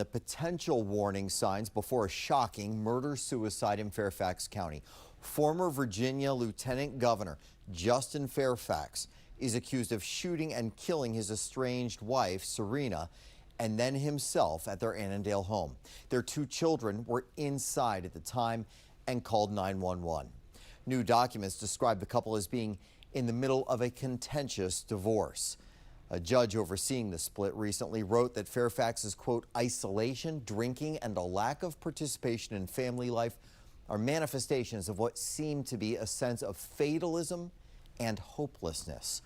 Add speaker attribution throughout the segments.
Speaker 1: the potential warning signs before a shocking murder-suicide in Fairfax County. Former Virginia Lieutenant Governor Justin Fairfax is accused of shooting and killing his estranged wife, Serena, and then himself at their Annandale home. Their two children were inside at the time and called 911. New documents describe the couple as being in the middle of a contentious divorce. A judge overseeing the split recently wrote that Fairfax's, quote, isolation, drinking, and a lack of participation in family life are manifestations of what seemed to be a sense of fatalism and hopelessness.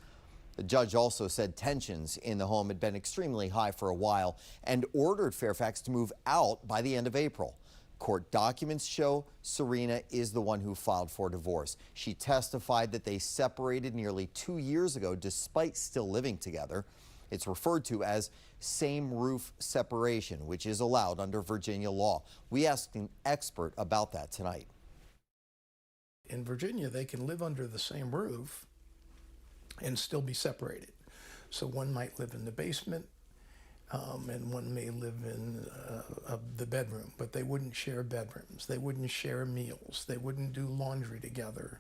Speaker 1: The judge also said tensions in the home had been extremely high for a while and ordered Fairfax to move out by the end of April. Court documents show Serena is the one who filed for divorce. She testified that they separated nearly 2 years ago despite still living together. It's referred to as same roof separation, which is allowed under Virginia law. We asked an expert about that tonight.
Speaker 2: In Virginia, they can live under the same roof and still be separated. So one might live in the basement and one may live in the bedroom, but they wouldn't share bedrooms. They wouldn't share meals. They wouldn't do laundry together.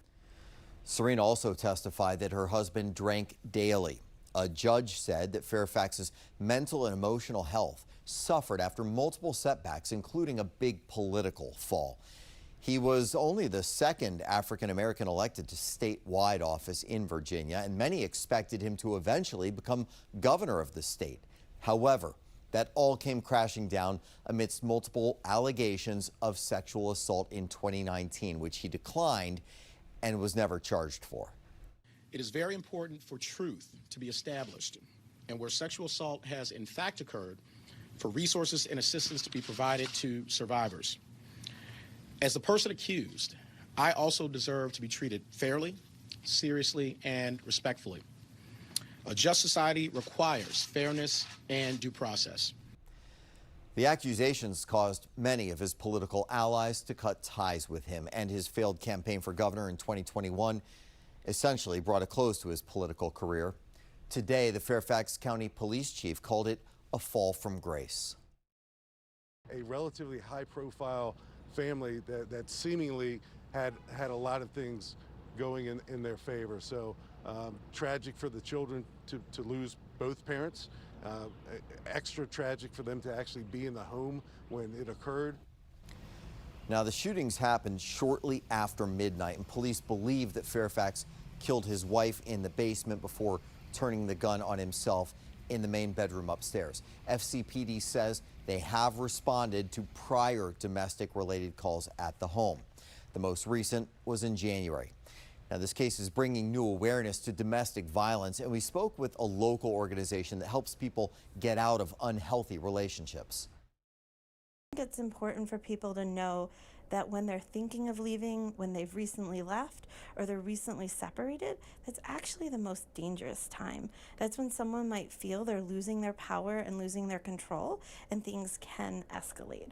Speaker 1: Serena also testified that her husband drank daily. A judge said that Fairfax's mental and emotional health suffered after multiple setbacks, including a big political fall. He was only the second African-American elected to statewide office in Virginia, and many expected him to eventually become governor of the state. However, that all came crashing down amidst multiple allegations of sexual assault in 2019, which he declined and was never charged for.
Speaker 3: It is very important for truth to be established, and where sexual assault has in fact occurred, for resources and assistance to be provided to survivors. As the person accused, I also deserve to be treated fairly, seriously, and respectfully. A just society requires fairness and due process.
Speaker 1: The accusations caused many of his political allies to cut ties with him, and his failed campaign for governor in 2021 essentially brought a close to his political career. Today, the Fairfax County police chief called it a fall from grace.
Speaker 4: A relatively high-profile family that seemingly had a lot of things going in their favor. So tragic for the children to lose both parents. Extra tragic for them to actually be in the home when it occurred.
Speaker 1: Now, the shootings happened shortly after midnight, and police believe that Fairfax killed his wife in the basement before turning the gun on himself in the main bedroom upstairs. FCPD says they have responded to prior domestic-related calls at the home. The most recent was in January. Now, this case is bringing new awareness to domestic violence, and we spoke with a local organization that helps people get out of unhealthy relationships.
Speaker 5: I think it's important for people to know that when they're thinking of leaving, when they've recently left, or they're recently separated, that's actually the most dangerous time. That's when someone might feel they're losing their power and losing their control, and things can escalate.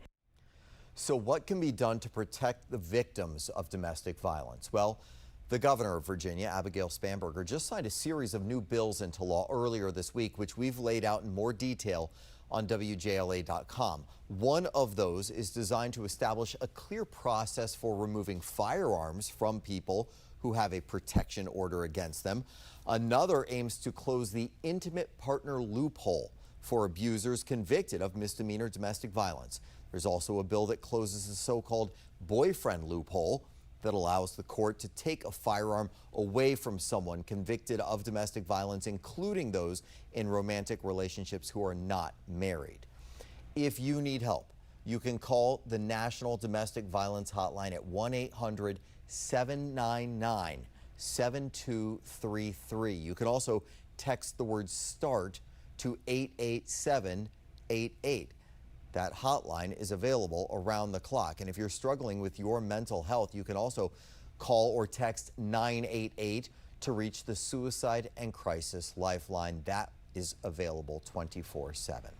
Speaker 1: So what can be done to protect the victims of domestic violence? Well, the governor of Virginia, Abigail Spanberger, just signed a series of new bills into law earlier this week, which we've laid out in more detail on WJLA.com. One of those is designed to establish a clear process for removing firearms from people who have a protection order against them. Another aims to close the intimate partner loophole for abusers convicted of misdemeanor domestic violence. There's also a bill that closes the so-called boyfriend loophole that allows the court to take a firearm away from someone convicted of domestic violence, including those in romantic relationships who are not married. If you need help, you can call the National Domestic Violence Hotline at 1-800-799-7233. You can also text the word START to 88788. That hotline is available around the clock. And if you're struggling with your mental health, you can also call or text 988 to reach the Suicide and Crisis Lifeline. That is available 24/7.